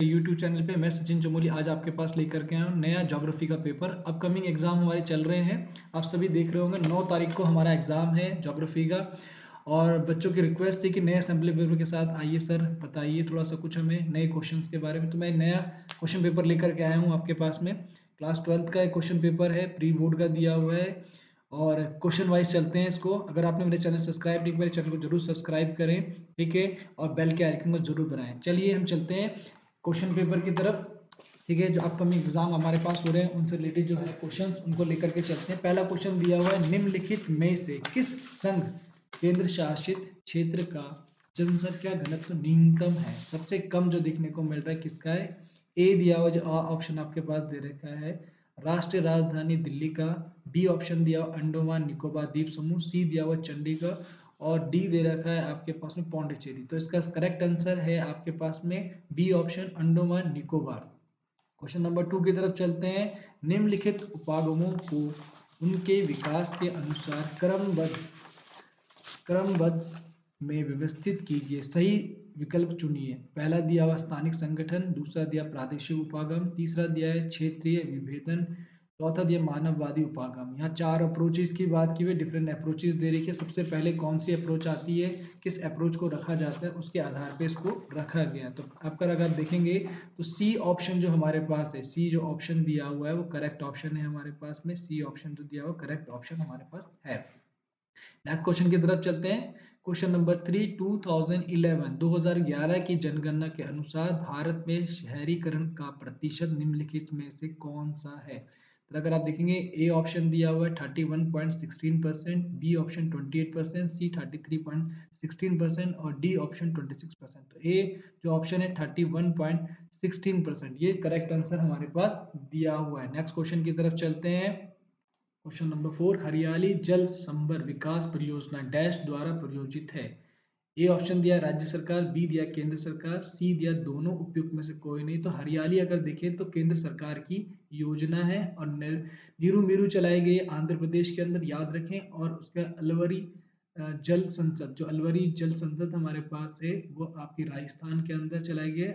YouTube channel पे मैं सचिन चमोली आज आपके पास लेकर के आया हूँ नया ज्योग्राफी का पेपर। अपकमिंग एग्जाम हमारे चल रहे हैं, आप सभी देख रहे होंगे। 9 तारीख को हमारा एग्जाम है ज्योग्राफी का। और बच्चों की रिक्वेस्ट थी कि नए असेंबली पेपर के साथ आइए सर, बताइए थोड़ा सा कुछ हमें नए क्वेश्चंस के बारे में। तो मैं नया क्वेश्चन पेपर लेकर के आया हूँ आपके पास में। क्लास 12th का एक क्वेश्चन पेपर है, प्री बोर्ड का दिया हुआ है। और क्वेश्चन वाइज चलते हैं इसको। अगर आपने मेरे चैनल सब्सक्राइब नहीं किया, मेरे चैनल को जरूर सब्सक्राइब करें, ठीक है। और बेल के आइकन को जरूर बनाएं। चलिए हम चलते हैं क्वेश्चन पेपर की तरफ, ठीक है। जो अपकमिंग एग्जाम हमारे पास हो रहे हैं उनसे रिलेटेड जो है क्वेश्चंस उनको लेकर के चलते हैं। पहला क्वेश्चन दिया हुआ है, निम्नलिखित में से किस संघ केंद्र शासित क्षेत्र का जनसंख्या घनत्व न्यूनतम है? सबसे कम जो देखने को मिल रहा है किसका है? ए दिया हुआ, जो ऑप्शन आपके पास दे रखा है राष्ट्रीय राजधानी दिल्ली का। बी ऑप्शन दिया हुआ अंडमान निकोबार द्वीप समूह। सी दिया हुआ चंडीगढ़। और डी दे रखा है आपके पास में पौंडीचेरी। तो इसका करेक्ट आंसर है आपके पास में B option Andaman Nicobar. Question number 2 की तरफ चलते हैं। निम्नलिखित उपागमों को उनके विकास के अनुसार क्रमबद्ध में व्यवस्थित कीजिए, सही विकल्प चुनिए। पहला दिया हुआ स्थानिक संगठन, दूसरा दिया प्रादेशिक उपागम, तीसरा दिया है क्षेत्रीय विभेदन, चौथा दिया मानववादी उपागम। यहाँ 4 अप्रोचेज की बात की हुई, डिफरेंट अप्रोचेज दे रही है। सबसे पहले कौन सी अप्रोच आती है, किस अप्रोच को रखा जाता है, उसके आधार पे इसको रखा गया। तो आपका अगर आप देखेंगे तो सी ऑप्शन जो हमारे पास है, सी जो ऑप्शन दिया हुआ है वो करेक्ट ऑप्शन है हमारे पास में। सी ऑप्शन जो दिया हुआ करेक्ट ऑप्शन हमारे पास है। नेक्स्ट क्वेश्चन की तरफ चलते हैं। क्वेश्चन नंबर 3, 2011 की जनगणना के अनुसार भारत में शहरीकरण का प्रतिशत निम्नलिखित में से कौन सा है? तो अगर आप देखेंगे ए ऑप्शन दिया हुआ है 31.16%, बी ऑप्शन 28%, सी 33.16% और डी ऑप्शन 26%। तो ए जो ऑप्शन है 31.16%, ये करेक्ट आंसर हमारे पास दिया हुआ है। नेक्स्ट क्वेश्चन की तरफ चलते हैं। क्वेश्चन नंबर 4, हरियाली जल संभर विकास परियोजना डैश द्वारा प्रायोजित है। ए ऑप्शन दिया राज्य सरकार, बी दिया केंद्र सरकार, सी दिया दोनों उपयुक्त में से कोई नहीं। तो हरियाली अगर देखें तो केंद्र सरकार की योजना है और नीरू मीरू चलाई गई आंध्र प्रदेश के अंदर, याद रखें। और उसका अलवरी जल संसद, जो अलवरी जल संसद हमारे पास है वो आपकी राजस्थान के अंदर चलाई गई है,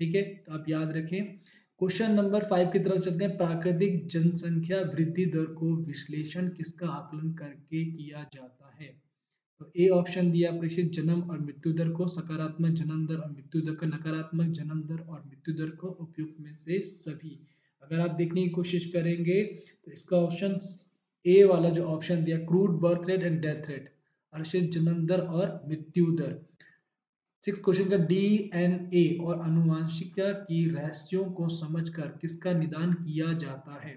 ठीक है। तो आप याद रखें। क्वेश्चन नंबर 5 की तरफ चलते हैं। प्राकृतिक जनसंख्या वृद्धि दर को विश्लेषण किसका आकलन करके किया जाता है? तो ए ऑप्शन दिया प्रतिशत जन्म और मृत्यु दर को, सकारात्मक जन्म दर और मृत्यु दर को, नकारात्मक जन्म दर और मृत्यु दर को, उपयुक्त में से सभी। अगर आप देखने की कोशिश करेंगे तो इसका ऑप्शन ए वाला जो ऑप्शन दिया crude birth rate and death rate, अनुचित जन्म दर और मृत्यु दर। 6 क्वेश्चन का डीएनए और आनुवंशिकता की रहस्यों को समझकर किसका निदान किया जाता है?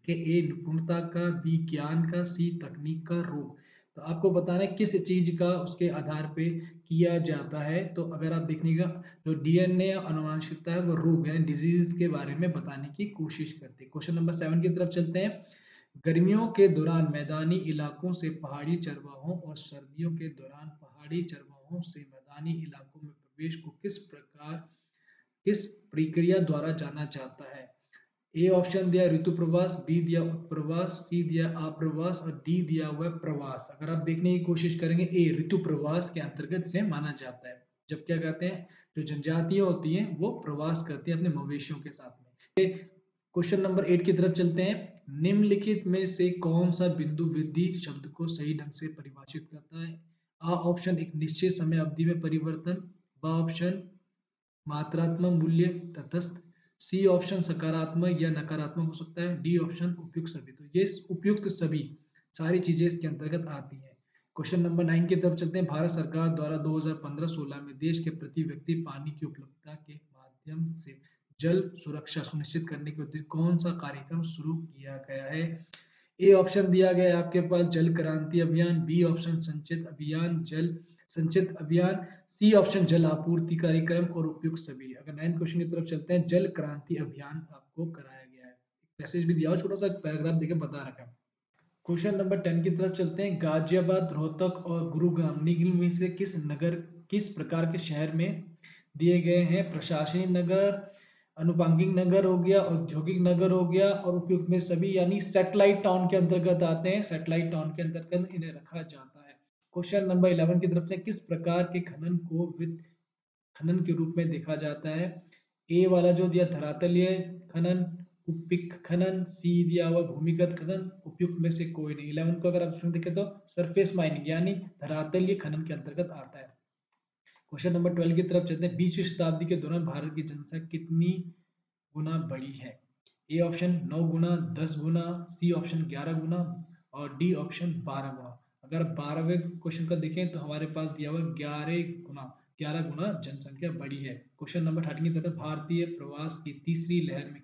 ठीक है, ए निपुणता का, बी ज्ञान का, सी तकनीक का, रोग। तो आपको बताना है किस चीज का उसके आधार पे किया जाता है। तो अगर आप देखिएगा जो डीएनए आनुवंशिकता है वो रोग यानी डिजीज के बारे में बताने की कोशिश करते हैं। क्वेश्चन नंबर 7 की तरफ चलते हैं। गर्मियों के दौरान मैदानी इलाकों से पहाड़ी चरवाहों और सर्दियों के दौरान पहाड़ी चरवाहों से मैदानी इलाकों में प्रवेश को किस प्रक्रिया द्वारा जाना जाता है? ए ऑप्शन दिया ऋतु प्रवास, बी दिया उत्प्रवास, सी दिया आप्रवास और डी दिया हुआ है प्रवास। अगर आप देखने की कोशिश करेंगे ए ऋतु प्रवास के अंतर्गत से माना जाता है। जब क्या कहते हैं, जो जनजातियां होती हैं वो प्रवास करती हैं अपने मवेशियों के साथ में। क्वेश्चन नंबर 8 की तरफ चलते हैं। निम्नलिखित में से कौन सा बिंदु वृद्धि शब्द को सही ढंग से परिभाषित करता है? आ ऑप्शन एक निश्चित समय अवधि में परिवर्तन, बा ऑप्शन मात्रात्मक मूल्य तटस्थ, सी ऑप्शन सकारात्मक या नकारात्मक हो सकता है, डी ऑप्शन उपयुक्त सभी। तो ये उपयुक्त सभी सारी चीजें इसके अंतर्गत आती हैं। क्वेश्चन नंबर 9 की तरफ चलते हैं। भारत सरकार द्वारा 2015-16 में देश के प्रति व्यक्ति पानी की उपलब्धता के माध्यम से जल सुरक्षा सुनिश्चित करने के उद्देश्य कौन सा कार्यक्रम शुरू किया गया है? ए ऑप्शन दिया गया है आपके पास जल क्रांति अभियान, बी ऑप्शन संचित अभियान, जल संचित अभियान, सी ऑप्शन जल आपूर्ति कार्यक्रम और उपयुक्त सभी। अगर 9th क्वेश्चन की तरफ चलते हैं, जल क्रांति अभियान आपको कराया गया है। मैसेज भी दिया हो, छोटा सा पैराग्राफ देके बता रखा है। क्वेश्चन नंबर 10 की तरफ चलते हैं। गाजियाबाद, रोहतक और गुरुग्राम निम्न में से किस प्रकार के शहर में दिए गए हैं? प्रशासनिक नगर, अनुपांगिक नगर हो गया, औद्योगिक नगर हो गया और उपयुक्त में सभी यानी सैटेलाइट टाउन के अंतर्गत आते हैं। सैटेलाइट टाउन के अंतर्गत इन्हें रखा जाता है। क्वेश्चन नंबर 11 की तरफ से किस प्रकार के खनन को वित्त खनन के रूप में देखा जाता है? ए वाला जो दिया धरातलीय खनन, उपयुक्त खनन, सी दिया हुआ भूमिगत खनन, उपयुक्त में से कोई नहीं। 11th को अगर आप इसमें देखें तो सरफेस माइनिंग यानी धरातलीय खनन के अंतर्गत आता है। क्वेश्चन नंबर 12 की तरफ चलते हैं। 20वीं शताब्दी के दौरान भारत की जनसंख्या कितनी गुना बढ़ी है? A option 9 Guna, 10 Guna, C option 11 गुना और डी ऑप्शन 12 गुना। अगर 12वें क्वेश्चन का देखें तो हमारे पास दिया हुआ 11 गुना जनसंख्या बढ़ी है। क्वेश्चन नंबर 13 की तरफ भारतीय प्रवास की तीसरी लहर में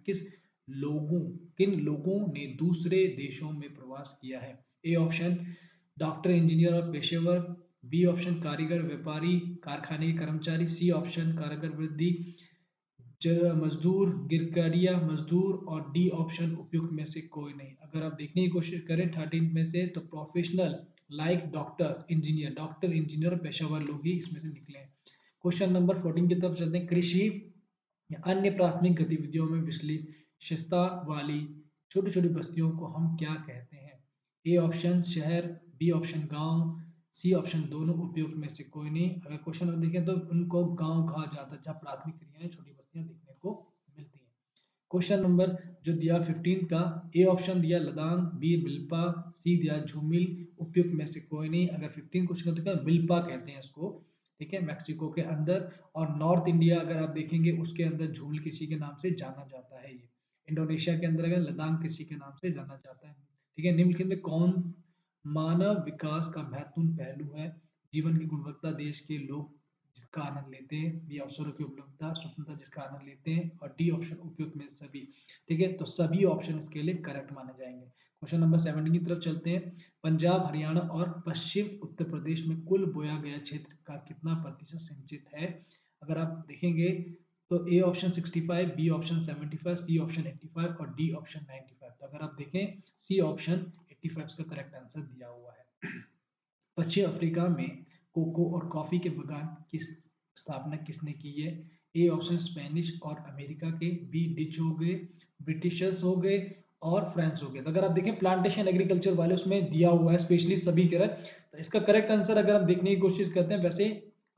लोगों किन लोगों ने दूसरे देशों में प्रवास किया है? ए ऑप्शन डॉक्टर, इंजीनियर और पेशेवर, बी ऑप्शन कारीगर, व्यापारी, कारखाने के कर्मचारी, सी ऑप्शन कारीगर वृद्धि मजदूर, गिरकरिया मजदूर और डी ऑप्शन उपयुक्त में से कोई नहीं। अगर आप देखने की कोशिश करें 13 में से तो प्रोफेशनल लाइक डॉक्टर इंजीनियर और पेशेवर लोग ही इसमें से निकले हैं। क्वेश्चन नंबर 14 की तरफ चलते हैं। कृषि या अन्य प्राथमिक गतिविधियों में विशेषता वाली छोटी छोटी बस्तियों को हम क्या कहते हैं? ए ऑप्शन शहर, बी ऑप्शन गांव, सी ऑप्शन दोनों, उपयुक्त में से कोई नहीं। अगर क्वेश्चन में देखें तो उनको गांव कहा जाता है जहाँ प्राथमिक क्रियाएं छोटी बस्तियां देखने को मिलती हैं। क्वेश्चन नंबर जो दिया 15 का, ए ऑप्शन दिया लदांग, बी बिल्पा, सी दिया झूमिल, उपयुक्त में से कोई नहीं। अगर 15 क्वेश्चन को देखा बिल्पा कहते हैं इसको, ठीक है, मैक्सिको के अंदर। और नॉर्थ इंडिया अगर आप देखेंगे उसके अंदर झूमिल कृषि के नाम से जाना जाता है। ये इंडोनेशिया के अंदर अगर लदांग कृषि के नाम से जाना जाता है। ठीक है, निम्नलिखित में कौन मानव विकास का महत्वपूर्ण पहलू है? जीवन की गुणवत्ता, देश के लोग जिसका आनंद लेते हैं, बी अवसरों की उपलब्धता, स्वतंत्रता जिसका आनंद लेते हैं और डी ऑप्शन उपयुक्त में सभी। ठीक है, तो सभी ऑप्शन इसके लिए करेक्ट माने जाएंगे। क्वेश्चन नंबर 17 की तरफ चलते हैं। पंजाब, हरियाणा और पश्चिम उत्तर प्रदेश में कुल बोया गया क्षेत्र का कितना प्रतिशत सिंचित है? अगर आप देखेंगे तो A option 65, B option 75, C option 85 और डी ऑप्शन 95। तो अगर आप देखें सी ऑप्शन 85 का करेक्ट आंसर दिया हुआ है। पश्चिम अफ्रीका में कोको और कॉफी के बागान की स्थापना किसने की है? ए ऑप्शन स्पेनिश और अमेरिका के, बी डिच हो गए, ब्रिटिशर्स हो गए और फ्रेंच हो गए। तो अगर आप देखें प्लांटेशन एग्रीकल्चर वाले उसमें दिया हुआ है स्पेशली सभी के, तो इसका करेक्ट आंसर अगर आप देखने की कोशिश करते हैं वैसे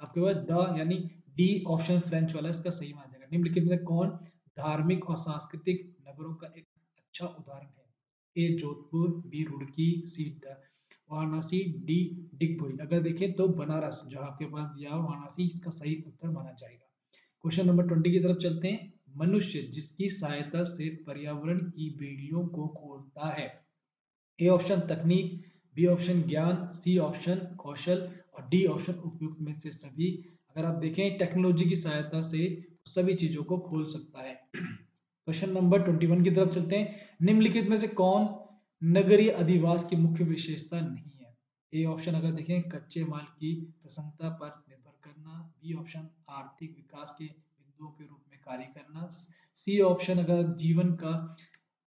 आपके पास द यानी डी ऑप्शन फ्रेंच वाला इसका सही माना जाएगा। निम्नलिखित में कौन धार्मिक और सांस्कृतिक नगरों का एक अच्छा उदाहरण है? ए जोधपुर, बी रुड़की, सी वाराणसी, डी डिगबोई। अगर देखें तो बनारस जो आपके पास दिया है वाराणसी इसका सही उत्तर माना जाएगा। क्वेश्चन नंबर 20 की तरफ चलते हैं। मनुष्य जिसकी सहायता से पर्यावरण की बेड़ियों को खोलता है? ए ऑप्शन तकनीक, बी ऑप्शन ज्ञान, सी ऑप्शन कौशल और डी ऑप्शन उपयुक्त में से सभी। अगर आप देखें टेक्नोलॉजी की सहायता से सभी चीजों को खोल सकता है। क्वेश्चन नंबर 21 की तरफ चलते हैं। निम्नलिखित में से कौन नगरीय अधिवास की मुख्य विशेषता नहीं है? ए ऑप्शन अगर देखें कच्चे माल की प्रसन्नता पर निर्भर करना, बी ऑप्शन आर्थिक विकास के बिंदुओं के रूप में कार्य करना, सी ऑप्शन अगर जीवन का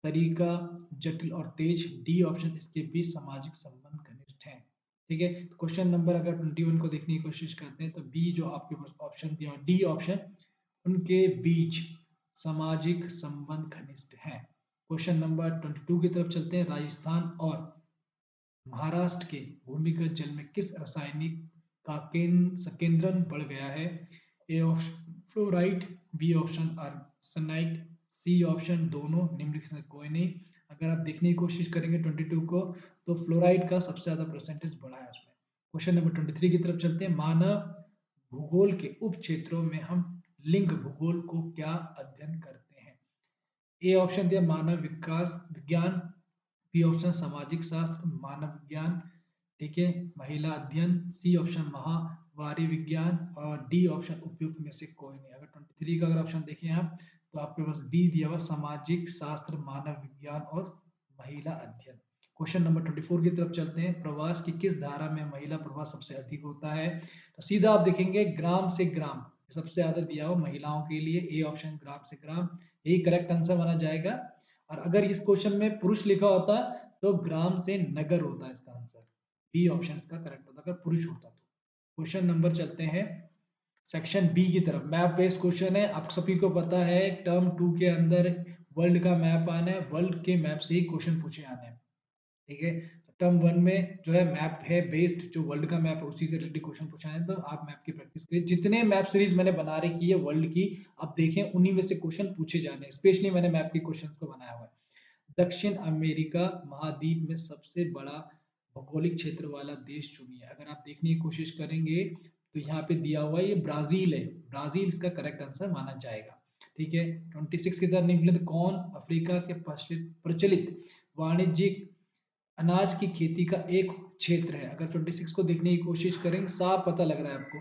तरीका जटिल और तेज, डी ऑप्शन इसके बीच सामाजिक संबंध घनिष्ठ हैं। ठीक है, तो क्वेश्चन नंबर अगर 21 को देखने की कोशिश करते हैं तो बी जो आपके पास ऑप्शन दिया डी ऑप्शन उनके बीच सामाजिक संबंध घनिष्ठ हैं। क्वेश्चन नंबर 22 की तरफ चलते हैं। राजस्थान और महाराष्ट्र के भूमिगत जल में किस रासायनिक का संकेंद्रण बढ़ गया है? A option fluoride, B option arsenide, C option दोनों, निम्नलिखित में कोई नहीं। अगर आप देखने की कोशिश करेंगे 22 को तो फ्लोराइड का सबसे ज्यादा परसेंटेज बढ़ा है उसमें। क्वेश्चन नंबर 23 की तरफ चलते हैं। मानव भूगोल के उप क्षेत्रों में हम लिंग भूगोल को क्या अध्ययन करते हैं? ए ऑप्शन दिया मानव विकास विज्ञान, बी ऑप्शन सामाजिक शास्त्र मानव विज्ञान, ठीक है, महिला अध्ययन, सी ऑप्शन महावारी विज्ञान और डी ऑप्शन उपयुक्त में से कोई नहीं। अगर 23 का अगर ऑप्शन देखें आप तो आपके पास बी दिया हुआ सामाजिक शास्त्र मानव विज्ञान और महिला अध्ययन। क्वेश्चन नंबर 24 की तरफ चलते हैं। प्रवास की किस धारा में महिला प्रवास सबसे अधिक होता है? तो सीधा आप देखेंगे ग्राम से ग्राम सबसे ज्यादा दिया हुआ महिलाओं के लिए, ए ऑप्शन ग्राम से ग्राम, यही करेक्ट आंसर माना जाएगा। और अगर इस क्वेश्चन में पुरुष लिखा होता तो ग्राम से नगर होता इसका आंसर, बी ऑप्शन इसका करेक्ट होता अगर पुरुष होता तो। क्वेश्चन नंबर चलते हैं सेक्शन बी की तरफ। मैप बेस्ड क्वेश्चन है, आप सभी को पता है टर्म 2 के अंदर वर्ल्ड का मैप आना है, वर्ल्ड के मैप से ही क्वेश्चन पूछे आने हैं। ठीक है, टर्म वन में जो है मैप है बेस्ड, जो वर्ल्ड का मैप है उसी से रिलेटेड क्वेश्चन पूछा है, तो आप मैप की प्रैक्टिस करिए। जितने मैप सीरीज मैंने बना रखी है वर्ल्ड की, आप देखें उन्हीं में से क्वेश्चन पूछे जाने हैं, स्पेशली मैंने मैप के क्वेश्चन को बनाया हुआ है। दक्षिण अमेरिका महाद्वीप में सबसे बड़ा भौगोलिक क्षेत्र वाला देश चुनिए। अगर आप देखने की कोशिश करेंगे तो यहाँ पे दिया हुआ है ये ब्राजील है, ब्राजील इसका करेक्ट आंसर माना जाएगा। ठीक है, 26 की तरह निम्नलिखित कौन अफ्रीका के प्रचलित वाणिज्यिक अनाज की खेती का एक क्षेत्र है। अगर 26 को देखने की कोशिश करेंगे साफ पता लग रहा है आपको,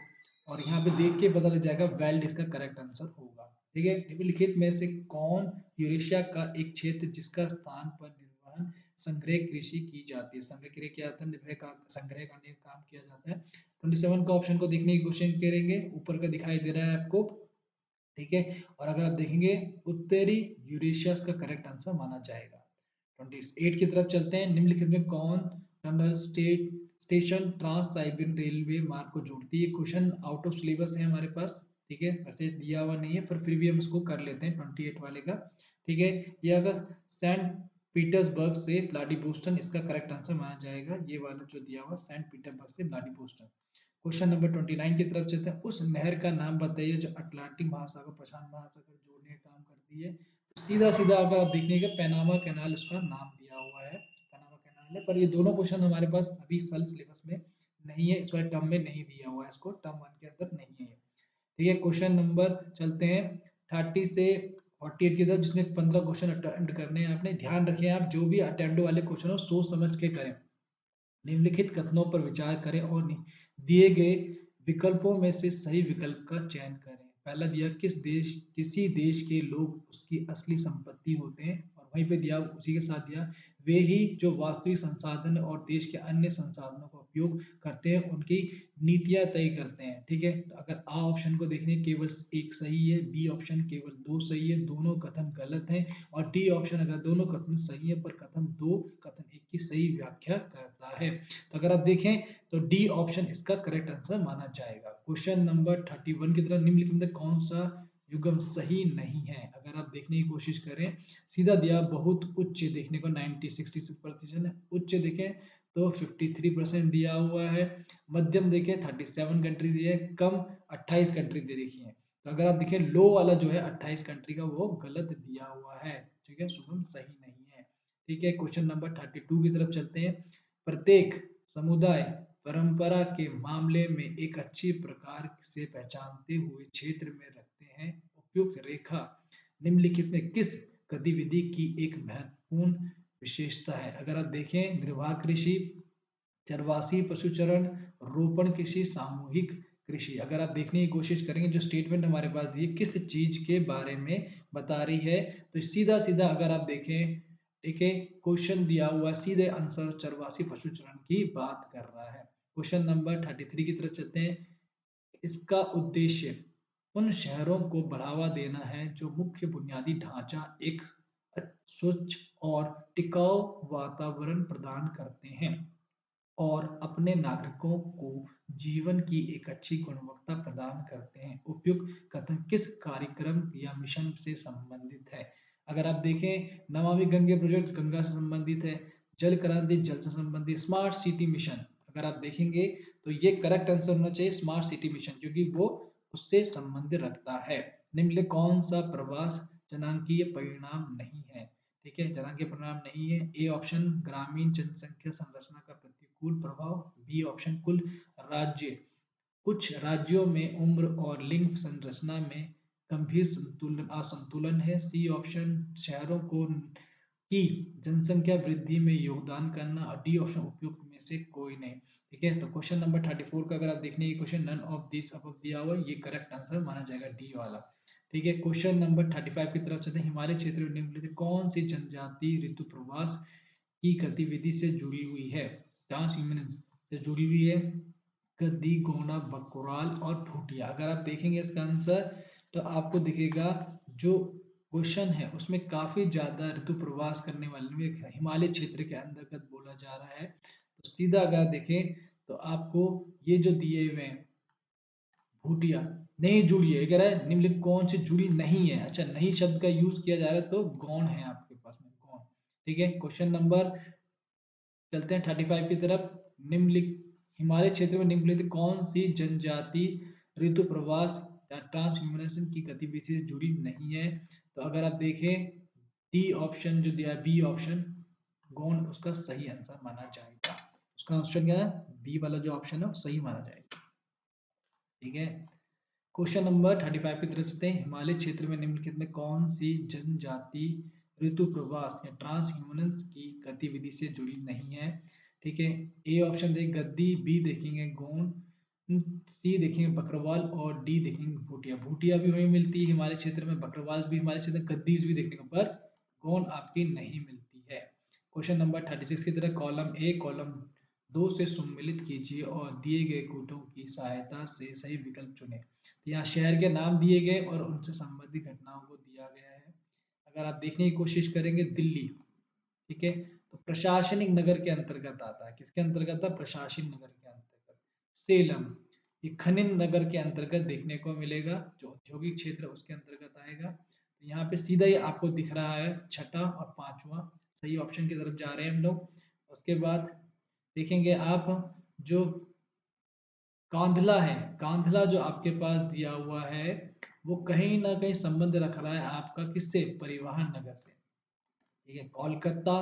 और यहाँ पे देख के पता लग जाएगा वेल्ड इसका करेक्ट आंसर होगा। ठीक है, निम्नलिखित में से कौन यूरेशिया का एक क्षेत्र जिसका स्थान पर निर्वहन संग्रह कृषि की जाती है। संग्रह क्रिया क्या आता है, निर्भय का संग्रह करने का काम किया जाता है। 27 का ऑप्शन को देखने की कोशिश करेंगे, ऊपर का दिखाई दे रहा है आपको। ठीक है, और अगर आप देखेंगे उत्तरी यूरेशिया का करेक्ट आंसर माना जाएगा। 28 की तरफ चलते हैं, निम्नलिखित में कौन tunnel station trans Siberian railway मार्ग को जोड़ती है। क्वेश्चन आउट ऑफ सिलेबस है हमारे पास। ठीक है, मैसेज दिया हुआ नहीं है फिर भी हम इसको कर लेते हैं 28 वाले का। ठीक है, ये अगर सेंट पीटर्सबर्ग से व्लादिवोस्टोक इसका करेक्ट आंसर माना जाएगा, ये वाला जो दिया हुआ सेंट पीटर्सबर्ग से व्लादिवोस्टोक। क्वेश्चन नंबर 29 की तरफ चलते हैं, उस नहर का नाम बताइए जो अटलांटिक महासागर प्रशांत महासागर जोड़ने का काम करती है। तो सीधा सीधा अगर आप देखिएगा पैनामा कैनाल उसका नाम दिया हुआ है, पैनामा कैनाल है, पर ये दोनों क्वेश्चन हमारे पास अभी सल सिलेबस में नहीं है, इस बार टर्म में नहीं दिया हुआ है, इसको टर्म वन के अंदर नहीं है। ठीक है, क्वेश्चन नंबर चलते हैं 30 से 48 की तरफ, जिसमें 15 क्वेश्चन अटेम्प्ट करने हैं आपने। ध्यान रखें आप जो भी अटेम्प्ट वाले क्वेश्चन हो सोच समझ के करें। निम्नलिखित कथनों पर विचार करें और दिए गए विकल्पों में से सही विकल्प का चयन करें। पहला दिया किसी देश के लोग उसकी असली संपत्ति होते हैं, और वहीं पे दिया उसी के साथ दिया वे ही जो वास्तविक संसाधन और देश के अन्य संसाधनों का उपयोग करते हैं उनकी नीतियां तय करते हैं। ठीक है, तो अगर आ ऑप्शन को देखने केवल एक सही है, बी ऑप्शन केवल दो सही है, दोनों कथन गलत हैं, और डी ऑप्शन अगर दोनों कथन सही है पर कथन दो कथन एक की सही व्याख्या करता है। तो अगर आप देखें तो डी ऑप्शन इसका करेक्ट आंसर माना जाएगा। क्वेश्चन नंबर 31 की तरह निम्नलिखित में कौन सा युग्म सही नहीं है। अगर आप देखने की कोशिश करें, सीधा दिया बहुत उच्च देखने को 66% उच्च देखें तो 53% दिया हुआ है, मध्यम देखें 37 कंट्री दी है, कम 28 कंट्री दे रखी है। तो अगर आप देखें लो वाला जो है 28 कंट्री का वो गलत दिया हुआ है। ठीक है, शुभम सही नहीं है। ठीक है, क्वेश्चन नंबर 32 की तरफ चलते हैं, प्रत्येक समुदाय परंपरा के मामले में एक अच्छी प्रकार से पहचानते हुए क्षेत्र में रखते हैं। उपयुक्त रेखा निम्नलिखित में किस गतिविधि की एक महत्वपूर्ण विशेषता है। अगर आप देखें निर्वाह कृषि, चरवासी पशुचरण, रोपण कृषि, सामूहिक कृषि। अगर आप देखने की कोशिश करेंगे जो स्टेटमेंट हमारे पास दी है किस चीज के बारे में बता रही है, तो सीधा सीधा अगर आप देखें, ठीक है, क्वेश्चन दिया हुआ सीधे आंसर चरवासी पशुचरण की बात कर रहा है। क्वेश्चन नंबर 33 की तरफ चलते हैं, इसका उद्देश्य उन शहरों को बढ़ावा देना है जो मुख्य बुनियादी ढांचा एक स्वच्छ और टिकाऊ वातावरण प्रदान करते हैं और अपने नागरिकों को जीवन की एक अच्छी गुणवत्ता प्रदान करते हैं। उपयुक्त कथन किस कार्यक्रम या मिशन से संबंधित है। अगर आप देखें नमामि गंगे प्रोजेक्ट गंगा से संबंधित है, जल क्रांति जल से संबंधित, स्मार्ट सिटी मिशन अगर आप देखेंगे तो ये करेक्ट आंसर होना चाहिए स्मार्ट सिटी मिशन, क्योंकि वो उससे संबंध रखता है। निम्नलिखित कौन सा प्रवास जनांकीय परिणाम नहीं है। ठीक है, जनांकीय परिणाम नहीं है। ए ऑप्शन ग्रामीण जनसंख्या संरचना का प्रतिकूल प्रभाव, बी ऑप्शन कुल राज्य कुछ राज्यों में उम्र और लिंग संरचना में गंभीर संतुलन असंतुलन है, सी ऑप्शन शहरों को की जनसंख्या वृद्धि में योगदान करना, और डी ऑप्शन उपयुक्त में से कोई नहीं। ठीक है, तो क्वेश्चन नंबर 34 का अगर आप देखने की question none of this above दिया हुआ ये करेक्ट आंसर माना जाएगा डी वाला। ठीक है, क्वेश्चन नंबर 35 की तरफ चलते हैं, हिमालय क्षेत्र में निम्नलिखित कौन सी जनजाति ऋतु प्रवास की गतिविधि से जुड़ी हुई है। डांस ह्यूमन्स से जुड़ी हुई है, गद्दी, गोंडा, बकराल और भूटिया। अगर आप देखेंगे इसका आंसर तो आपको दिखेगा जो क्वेश्चन है उसमें काफी ज्यादा ऋतु प्रवास करने वाले में हिमालय क्षेत्र के अंतर्गत बोला जा रहा है। तो सीधा अगर देखें तो आपको ये जो दिए हुए हैं भूटिया नहीं जुड़ी है, कह रहा है निम्नलिखित कौन सी जुड़ी नहीं है। अच्छा, नहीं शब्द का यूज किया जा रहा है तो गौण है आपके पास में गौण। ठीक है, क्वेश्चन नंबर चलते हैं 35 की तरफ। निम्नलिखित हिमालय क्षेत्र में निम्नलिखित कौन सी जनजाति ऋतु प्रवास या ट्रांसह्यूमनेशन की गतिविधि से जुड़ी नहीं है? तो अगर आप देखें डी ऑप्शन जो दिया है, बी ऑप्शन गौंड, उसका सही आंसर माना जाएगा। उसका आंसर क्या है? बी वाला जो ऑप्शन है वो सही माना जाएगा। ठीक है, क्वेश्चन नंबर 35 की तरफ चलते हैं। हिमालय क्षेत्र में निम्नलिखित में कौन सी जनजाति ऋतु प्रवास या ट्रांसह्यूमनेशन की गतिविधि से जुड़ी नहीं है? ठीक है, ए ऑप्शन देखें गद्दी, बी देखेंगे गोंड, सी देखेंगे बकरवाल और डी देखेंगे भूटिया। भूटिया भी वही मिलती है हिमालय क्षेत्र में, बकरवाल भी हिमालय क्षेत्र में, गद्दीज भी देखने को, पर गोंड आपकी नहीं मिलती है। क्वेश्चन नंबर 36 की तरह कॉलम ए कॉलम दो से सम्मिलित कीजिए और दिए गए कूटों की सहायता से सही विकल्प चुनें। तो यहाँ शहर के नाम दिए गए और उनसे संबंधित घटनाओं को दिया गया है। अगर आप देखने की कोशिश करेंगे दिल्ली, ठीक है, तो प्रशासनिक नगर के अंतर्गत आता है। किसके अंतर्गत आता है? प्रशासनिक नगर के अंतर्गत। सेलम ये खनन नगर के अंतर्गत देखने को मिलेगा, जो औद्योगिक क्षेत्र है उसके अंतर्गत आएगा। तो यहाँ पे सीधा ही आपको दिख रहा है छठा और पांचवा सही ऑप्शन की तरफ जा रहे हैं हम लोग। उसके बाद देखेंगे आप जो कांधला है, कांधला जो आपके पास दिया हुआ है वो कहीं ना कहीं संबंध रख रहा है आपका किससे? परिवहन नगर से। ठीक है, कोलकाता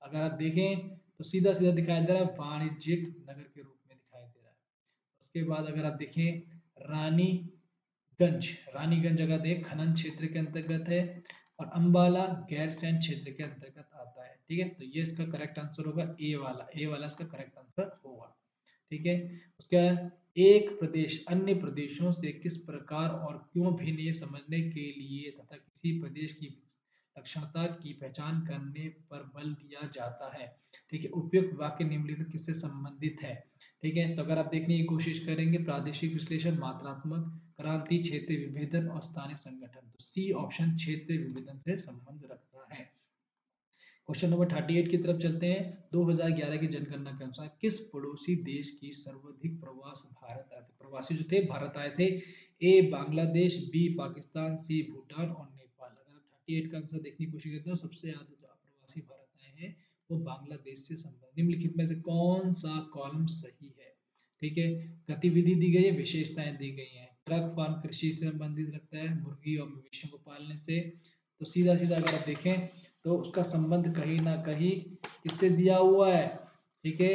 अगर आप देखें तो सीधा सीधा दिखाई दे रहा है वाणिज्यिक नगर के रूप में दिखाई दे रहा है। उसके बाद अगर आप देखें रानीगंज, रानीगंज अगर देखें खनन क्षेत्र के अंतर्गत है और अंबाला गैरसैंण क्षेत्र के अंतर्गत आता है। ठीक है, तो ये इसका करेक्ट आंसर होगा ए वाला, ए वाला इसका करेक्ट आंसर होगा। ठीक है, उसके बाद एक प्रदेश अन्य प्रदेशों से किस प्रकार और क्यों भिन्न ये समझने के लिए तथा किसी प्रदेश की लक्षणता की पहचान करने पर बल दिया जाता है। ठीक है, उपयुक्त वाक्य निम्नलिखित किससे संबंधित है? ठीक है, तो अगर आप देखने की कोशिश करेंगे प्रादेशिक विश्लेषण, मात्रात्मक क्रांति, क्षेत्रीय विभेदन और स्थानीय संगठन, तो सी ऑप्शन क्षेत्रीय विभेदन से संबंध रखता है। क्वेश्चन नंबर 38 की तरफ चलते हैं। 2011 की जनगणना के अनुसार किस पड़ोसी देश की सर्वाधिक प्रवासी जो थे भारत आए थे? ए बांग्लादेश, बी पाकिस्तान, सी भूटान और नेपाल। अगर आप 38 का आंसर देखने की कोशिश करते हो, सबसे ज्यादा जो प्रवासी भारत आए हैं वो बांग्लादेश से संबंधित। निम्नलिखित में से कौन सा कॉलम सही है? ठीक है, गतिविधि दी गई है, विशेषताएं दी गई हैं। ट्रक फार्म कृषि से संबंधित रखता है, मुर्गी और मवेशियों को पालने से। तो सीधा सीधा अगर आप देखें तो उसका संबंध कहीं ना कहीं किससे दिया हुआ है? ठीक है,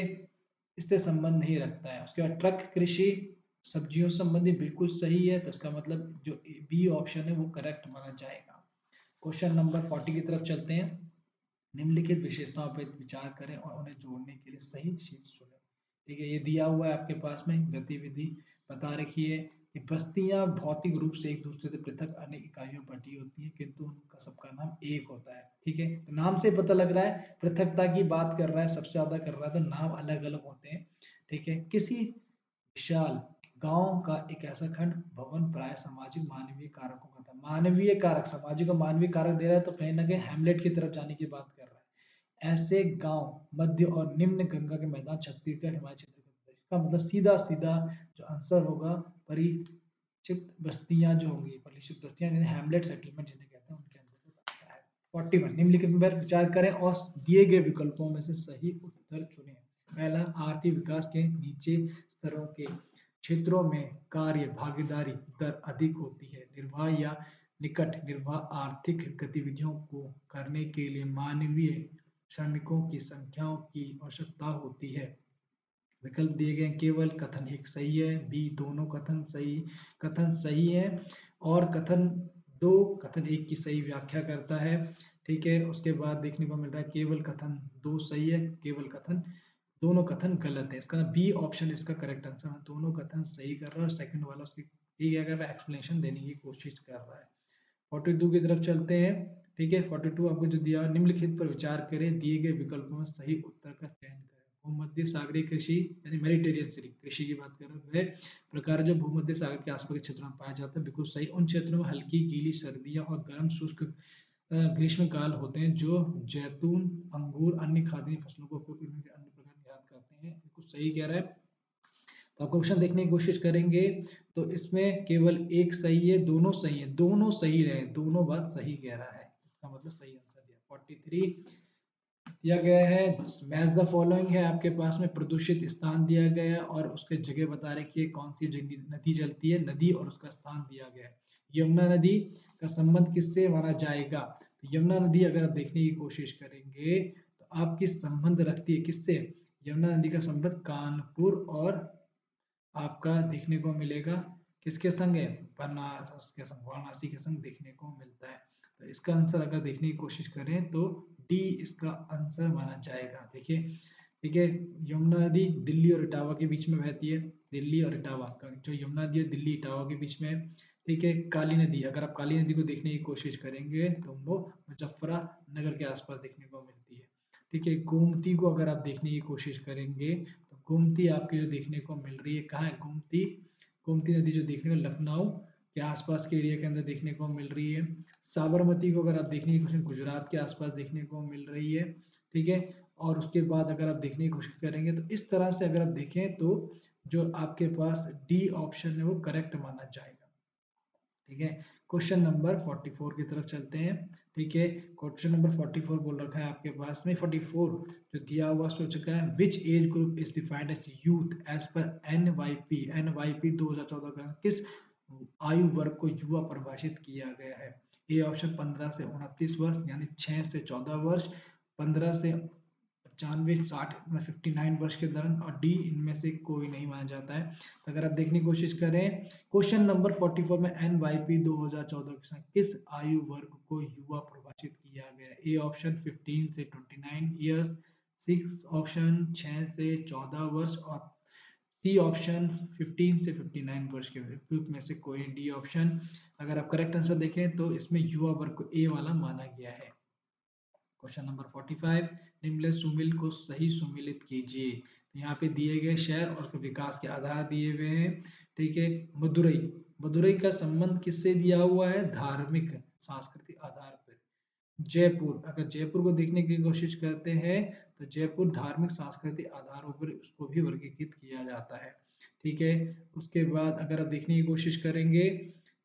इससे संबंध नहीं रखता है। उसके बाद ट्रक कृषि सब्जियों संबंधी बिल्कुल सही है, तो इसका मतलब जो बी ऑप्शन है वो करेक्ट माना जाएगा। क्वेश्चन नंबर 40 की तरफ चलते हैं। निम्नलिखित विशेषताओं पर विचार करें और उन्हें जोड़ने के लिए सही शीर्ष चुनें। ठीक है, ये दिया हुआ है आपके पास में, गतिविधि बता रखी है कि बस्तियां भौतिक रूप से एक दूसरे से पृथक अनेक इकाइयों में बटी होती हैं किंतु उनका सबका नाम एक होता है। ठीक है, तो नाम से पता लग रहा है पृथकता की बात कर रहा है, सबसे ज्यादा कर रहा है, तो नाम अलग अलग होते हैं। ठीक है, किसी विशाल गांव का एक ऐसा खंड भवन प्राय सामाजिक मानवीय कारकों का था। मानवीय कारक, सामाजिक और मानवीय कारक दे रहा है, तो कहीं ना कहीं हैमलेट की तरफ जाने की बात कर रहा है। ऐसे गांव मध्य और निम्न गंगा के मैदान छत्तीसगढ़ हिमाचल क्षेत्र का, इसका मतलब सीधा सीधा जो आंसर होगा परिचित बस्तियां जो होंगी, परिचित बस्तियां हैमलेट सेटलमेंट जिन्हें कहते हैं उनके अंतर्गत आता है। 41 निम्नलिखित पर विचार करें और दिए गए विकल्पों में से सही उत्तर चुनें। पहला, आर्थिक विकास के नीचे स्तरों के क्षेत्रों में कार्य भागीदारी दर अधिक होती है। निर्वाह या निकट निर्वाह आर्थिक गतिविधियों को करने के लिए मानवीय श्रमिकों की संख्याओं की आवश्यकता होती है। विकल्प दिए गए केवल कथन एक सही है, बी दोनों कथन सही है और कथन दो कथन एक की सही व्याख्या करता है। ठीक है, उसके बाद देखने को मिल रहा है केवल कथन दो सही है, केवल कथन दोनों कथन गलत है। इसका बी ऑप्शन इसका करेक्ट आंसर है, दोनों कथन सही कर रहा है और सेकंड वाला उसकी ठीक है अगर एक्सप्लेनेशन देने की कोशिश कर रहा है। 42 की तरफ चलते हैं। ठीक है, 42 आपको जो दिया निम्नलिखित पर विचार करें, दिए गए विकल्पों में सही उत्तर का चयन करें। भूमध्य सागरीय कृषि यानी मेडिटेरियन कृषि की बात कर रहे हैं, प्रकार जो भूमध्य सागर के आसपास के क्षेत्रों में पाया जाता है, बिल्कुल सही। उन क्षेत्रों में हल्की गीली सर्दियां और गर्म शुष्क ग्रीष्मकाल होते हैं जो जैतून, अंगूर, अन्य खाद्य फसलों को अन्य प्रकार निर्यात करते हैं, बिल्कुल सही कह रहा है। तो आप क्वेश्चन देखने की कोशिश करेंगे तो इसमें केवल एक सही है, दोनों सही है, दोनों सही रहे, दोनों बात सही कह रहा है, इसका मतलब सही आंसर दिया। 43 दिया गया है। मैच द फॉलोइंग है आपके पास में, प्रदूषित स्थान दिया गया है और उसके जगह बता रखी है कौन सी जगह नदी चलती है, नदी और उसका स्थान दिया गया है। यमुना नदी का संबंध किससे माना जाएगा? तो यमुना नदी अगर आप देखने की कोशिश करेंगे तो आपकी संबंध रखती है किससे? यमुना नदी का संबंध कानपुर और आपका देखने को मिलेगा किसके संग है? बनारस के संग, वाराणसी के संग देखने को मिलता है। तो इसका आंसर अगर देखने की कोशिश करें तो डी इसका आंसर माना जाएगा। देखिए, ठीक है, यमुना नदी दिल्ली और इटावा के बीच में बहती है। दिल्ली और इटावा का जो यमुना नदी है दिल्ली इटावा के बीच में है। ठीक है, काली नदी, अगर आप काली नदी को देखने की कोशिश करेंगे तो वो मुजफ्फरनगर के आसपास देखने को मिलती है। ठीक है, गोमती को अगर आप देखने की कोशिश करेंगे तो गोमती आपके जो देखने को मिल रही है, कहाँ है गोमती? गोमती नदी जो देखने को लखनऊ के आसपास के एरिया के अंदर देखने को मिल रही है। साबरमती को अगर आप देखने की कोशिश, गुजरात के आसपास देखने को मिल रही है। ठीक है, और उसके बाद अगर आप देखने की कोशिश करेंगे तो इस तरह से अगर आप देखें तो जो आपके पास डी ऑप्शन है वो करेक्ट माना जाएगा। ठीक है, क्वेश्चन नंबर 44 की तरफ चलते हैं। ठीक है, क्वेश्चन नंबर 44 बोल रखा है आपके पास में, 44 जो दिया हुआ उसमें चुका है, which age group is defined as youth age पर एनवाईपी। एनवाईपी 2014 का किस आयु वर्ग को युवा परिभाषित किया गया है? ए ऑप्शन 15 से 29 वर्ष यानी 6 से 14 वर्ष, 15 से 95 60 59 वर्ष के दौरान, और डी इनमें से कोई नहीं माना जाता है। तो अगर आप देखने की कोशिश करें क्वेश्चन नंबर 44 में एनवाईपी 2014 के साथ किस आयु वर्ग को युवा परिभाषित किया गया है? ए ऑप्शन 15 से 29 ईयर्स, सिक्स ऑप्शन 6 से 14 वर्ष, और सी ऑप्शन 15 से 59 वर्ष के उपयुक्त में से कोई डी ऑप्शन। अगर आप करेक्ट आंसर देखें तो इसमें युवा वर्ग को ए वाला माना गया है। क्वेश्चन नंबर 45, निम्नलिखित सुमेल को सही सुमेलित कीजिए। तो यहाँ पे दिए गए शहर और विकास के आधार दिए हुए हैं। ठीक है, मदुरई, मदुरई का संबंध किससे दिया हुआ है? धार्मिक सांस्कृतिक आधार पर। जयपुर, अगर जयपुर को देखने की कोशिश करते हैं तो जयपुर धार्मिक सांस्कृतिक आधारों पर उसको भी वर्गीकृत किया जाता है। ठीक है, उसके बाद अगर आप देखने की कोशिश करेंगे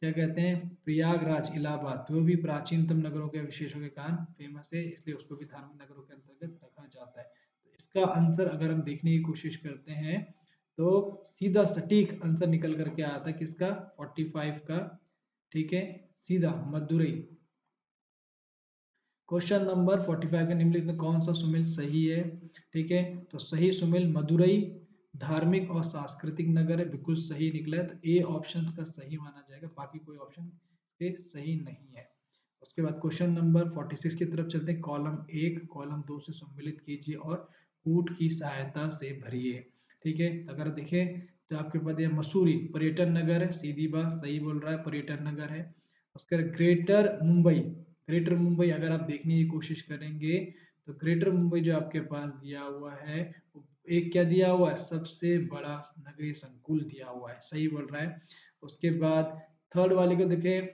क्या कहते हैं, प्रयागराज इलाहाबाद जो भी प्राचीनतम नगरों के विशेषों के कारण फेमस है, इसलिए उसको भी धार्मिक नगरों के अंतर्गत रखा जाता है। तो इसका आंसर अगर हम देखने की कोशिश करते हैं तो सीधा सटीक आंसर निकल करके आता है किसका? 45 का। ठीक है, सीधा मदुरई। क्वेश्चन नंबर 45 का निम्नलिखित में कौन सा सुमेल सही है? ठीक है, तो सही सुमेल मदुरई धार्मिक और सांस्कृतिक नगर है, बिल्कुल सही निकला है। तो ए ऑप्शन का सही माना जाएगा, बाकी कोई ऑप्शन के सही नहीं है। उसके बाद क्वेश्चन नंबर 46 की तरफ चलते हैं। कॉलम 1 कॉलम 2 से सम्मिलित कीजिए और कूट की सहायता से भरिए। ठीक है, अगर देखें तो आपके पास ये मसूरी पर्यटन नगर है, सीधी बात सही बोल रहा है, पर्यटन नगर है। उसके बाद ग्रेटर मुंबई, ग्रेटर मुंबई अगर आप देखने की कोशिश करेंगे तो ग्रेटर मुंबई जो आपके पास दिया हुआ है, एक क्या दिया हुआ है? सबसे बड़ा नगरीय संकुल दिया हुआ है, सही बोल रहा है। उसके बाद थर्ड वाले को देखें,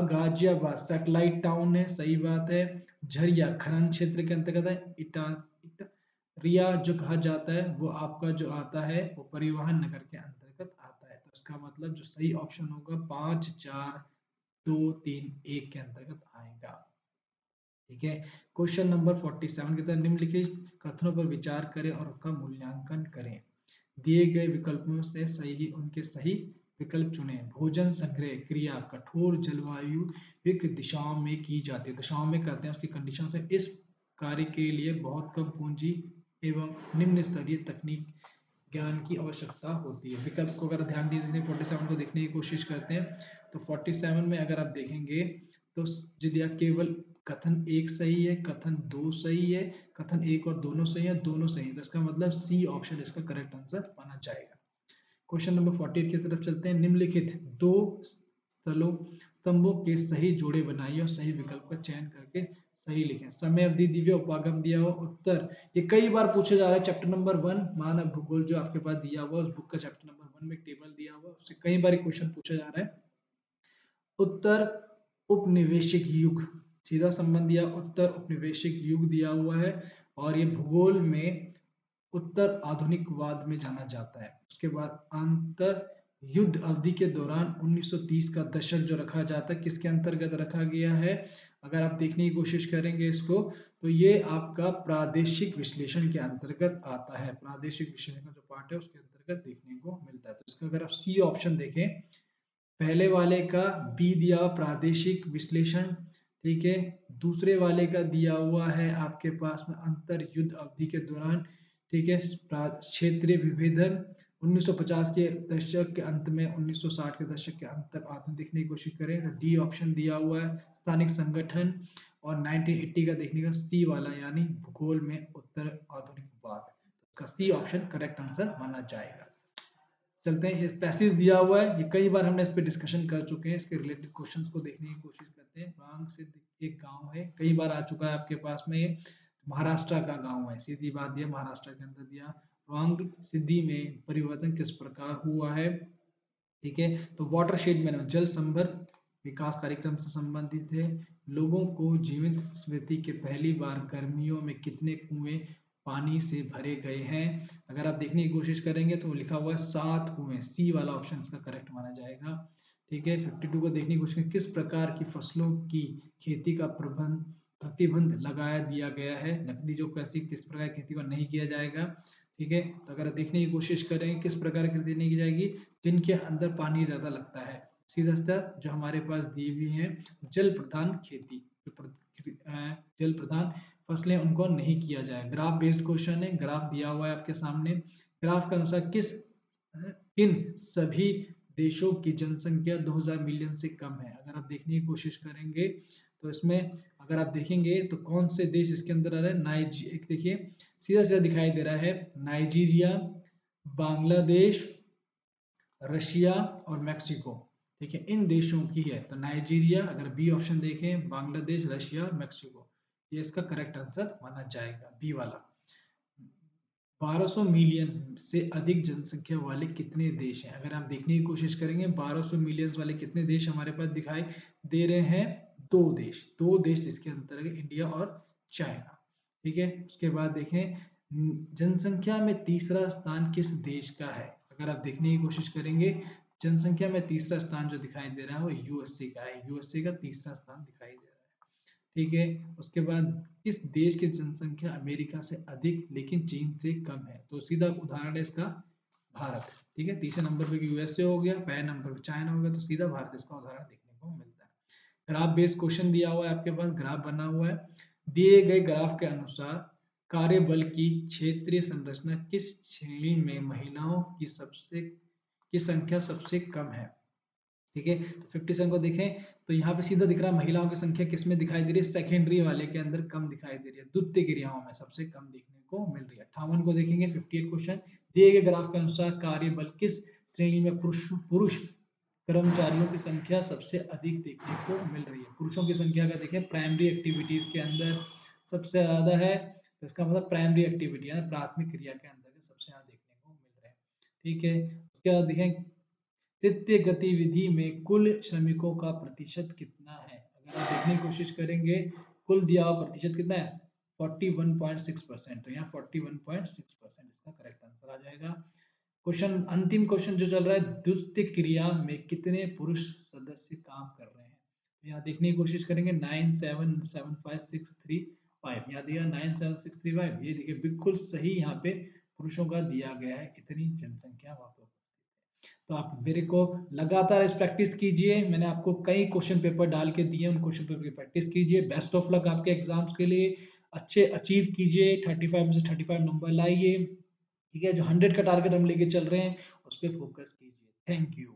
गाजियाबाद सैटेलाइट टाउन है, सही बात है। झरिया खनन क्षेत्र के अंतर्गत है। रिया जो कहा जाता है वो आपका जो आता है वो परिवहन नगर के अंतर्गत आता है। तो इसका मतलब जो सही ऑप्शन होगा 5 4 2 3 1 के अंतर्गत आएगा। ठीक है, क्वेश्चन नंबर 47 के तहत निम्नलिखित कथनों पर विचार करें और उनका मूल्यांकन करें। दिए गए विकल्पों से सही उनके सही विकल्प चुनें। भोजन संग्रह क्रिया कठोर जलवायु युक्त दिशाओं में की जाती है, दिशाओं में करते हैं उसकी कंडीशन से। इस कार्य के लिए बहुत कम पूंजी एवं निम्न स्तरीय तकनीक ज्ञान की आवश्यकता होती है। विकल्प को अगर ध्यान दीजिए 47 को देखने की कोशिश करते हैं तो 47 में अगर आप देखेंगे तो यदि केवल कथन एक सही है, कथन दो सही है, कथन एक और दोनों सही है, दोनों सही है, तो इसका मतलब सी ऑप्शन इसका करेक्ट आंसर माना जाएगा। क्वेश्चन नंबर 48 की तरफ चलते हैं। निम्नलिखित दो स्थलों स्तंभों के सही जोड़े बनाइए और सही विकल्प का चयन करके सही लिखें। समय अवधि दिव्य उपागम दिया हुआ उत्तर, ये कई बार पूछा जा रहा है। चैप्टर नंबर 1 मानव भूगोल जो आपके पास दिया हुआ उस बुक का चैप्टर नंबर 1 में टेबल दिया हुआ, उससे कई बार क्वेश्चन पूछा जा रहा है। उत्तर उपनिवेशिक युग, सीधा संबंध दिया, उत्तर उपनिवेशिक युग दिया हुआ है, और ये भूगोल में उत्तर आधुनिकवाद में जाना जाता है। उसके बाद अंतर युद्ध अवधि के दौरान 1930 का दशक जो रखा जाता है किसके अंतर्गत रखा गया है? अगर आप देखने की कोशिश करेंगे इसको, तो ये आपका प्रादेशिक विश्लेषण के अंतर्गत आता है। प्रादेशिक विश्लेषण का जो पार्ट है उसके अंतर्गत देखने को मिलता है। तो इसका अगर आप सी ऑप्शन देखें, पहले वाले का बी दिया हुआ प्रादेशिक विश्लेषण, ठीक है। दूसरे वाले का दिया हुआ है आपके पास में अंतर युद्ध अवधि के दौरान, ठीक है, क्षेत्रीय विभेदन 1950 के दशक के अंत में 1960 के दशक के अंत तक आपने देखने की कोशिश करें तो डी ऑप्शन दिया हुआ है स्थानिक संगठन, और 1980 का देखने का सी वाला यानी भूगोल में उत्तर आधुनिकवाद। इसका सी ऑप्शन करेक्ट आंसर माना जाएगा। चलते हैं, पैसेज दिया हुआ है, ये कई बार हमने इस पे डिस्कशन कर चुके हैं। इसके रिलेटेड क्वेश्चंस को देखने की कोशिश करते हैं। रोहंग सिद्ध एक गांव है, कई बार आ चुका है आपके पास में, ये महाराष्ट्र का गांव है, सीधी बात दिया महाराष्ट्र के अंदर दिया। रोहंग सिद्धि में परिवर्तन किस प्रकार हुआ है, ठीक है। तो वाटरशेड मैनेजमेंट जल संभर विकास कार्यक्रम से संबंधित है। लोगों को जीवित स्मृति के पहली बार गर्मियों में कितने कुएं पानी से भरे गए हैं। अगर आप देखने की कोशिश करेंगे तो लिखा हुआ है 7 कुएं, सी वाला ऑप्शन इसका करेक्ट माना जाएगा, ठीक है। 52 को देखने की कोशिश करें, किस प्रकार की फसलों की खेती का प्रतिबंध लगाया दिया गया है। नकदी जो कैसी किस प्रकार की खेती को नहीं किया जाएगा, ठीक है। तो अगर देखने की कोशिश करें किस प्रकार की खेती नहीं की जाएगी, जिनके अंदर पानी ज्यादा लगता है। सीधा सीधा जो हमारे पास दी हुई है जल प्रधान खेती, जल प्रधान फसलें उनको नहीं किया जाए। ग्राफ बेस्ड क्वेश्चन है, ग्राफ दिया हुआ है आपके सामने। ग्राफ के अनुसार किन सभी देशों की जनसंख्या 2000 मिलियन से कम है। अगर आप देखने की कोशिश करेंगे तो इसमें अगर आप देखेंगे तो कौन से देश इसके अंदर आ रहे हैं, एक देखिए सीधा सीधा दिखाई दे रहा है, नाइजीरिया, बांग्लादेश, रशिया और मेक्सिको, ठीक है, इन देशों की है। तो नाइजीरिया, अगर बी ऑप्शन देखें, बांग्लादेश, रशिया और मेक्सिको, ये इसका करेक्ट आंसर माना जाएगा, बी वाला। 1200 मिलियन से अधिक जनसंख्या वाले कितने देश हैं। अगर आप देखने की कोशिश करेंगे 1200 मिलियन वाले कितने देश हमारे पास दिखाई दे रहे हैं, दो देश इसके अंतर्गत, इंडिया और चाइना, ठीक है। उसके बाद देखें जनसंख्या में तीसरा स्थान किस देश का है। अगर आप देखने की कोशिश करेंगे जनसंख्या में तीसरा स्थान जो दिखाई दे रहा है वो यूएसए का है, यूएसए का तीसरा स्थान दिखाई दे रहा है, ठीक है। उसके बाद किस देश की जनसंख्या अमेरिका से अधिक लेकिन चीन से कम है। तो सीधा उदाहरण है इसका भारत, ठीक है। तीसरे नंबर पे यूएसए हो गया, पहले नंबर पे चाइना हो गया, तो सीधा भारत इसका उदाहरण देखने को मिलता है। ग्राफ बेस्ड क्वेश्चन दिया हुआ है आपके पास, ग्राफ बना हुआ है। दिए गए ग्राफ के अनुसार कार्यबल की क्षेत्रीय संरचना किस श्रेणी में महिलाओं की संख्या सबसे कम है, ठीक है। तो 57 को देखें तो यहाँ पे सीधा दिख रहा है महिलाओं की संख्या किस में दिखाई दे रही है, सेकेंडरी वाले के अंदर कम दिखाई दे रही है, द्वितीय क्रियाओं में सबसे कम देखने को मिल रही है। 58 को देखेंगे, 58 क्वेश्चन, दिए गए ग्राफ के अनुसार कार्यबल किस श्रेणी में पुरुष कर्मचारियों की संख्या सबसे अधिक देखने को मिल रही है। पुरुषों की संख्या का देखें प्राइमरी एक्टिविटीज के अंदर सबसे ज्यादा है, तो इसका मतलब प्राइमरी एक्टिविटी है प्राथमिक क्रिया के अंदर सबसे ज्यादा देखने को मिल रहे हैं, ठीक है। उसके बाद देखें तृतीय गतिविधि में कुल श्रमिकों का प्रतिशत कितना है। अगर आप देखने की कोशिश करेंगे कुल दिया हुआ प्रतिशत कितना है 41.6%, तो यहाँ 41.6% इसका करेक्ट आंसर आ जाएगा। क्वेश्चन अंतिम क्वेश्चन जो चल रहा है, द्वितीय क्रिया में कितने पुरुष सदस्य काम कर रहे हैं। तो यहाँ देखने की कोशिश करेंगे 9775635, यहाँ दिया 97635, ये देखिए बिल्कुल सही यहाँ पे पुरुषों का दिया गया है, इतनी जनसंख्या वहाँ पे। तो आप मेरे को लगातार इस प्रैक्टिस कीजिए, मैंने आपको कई क्वेश्चन पेपर डाल के दिए, उन क्वेश्चन पेपर की प्रैक्टिस कीजिए। बेस्ट ऑफ लक आपके एग्जाम्स के लिए, अच्छे अचीव कीजिए, 35 में से 35 नंबर लाइए, ठीक है। जो 100 का टारगेट हम लेके चल रहे हैं उस पर फोकस कीजिए। Thank you.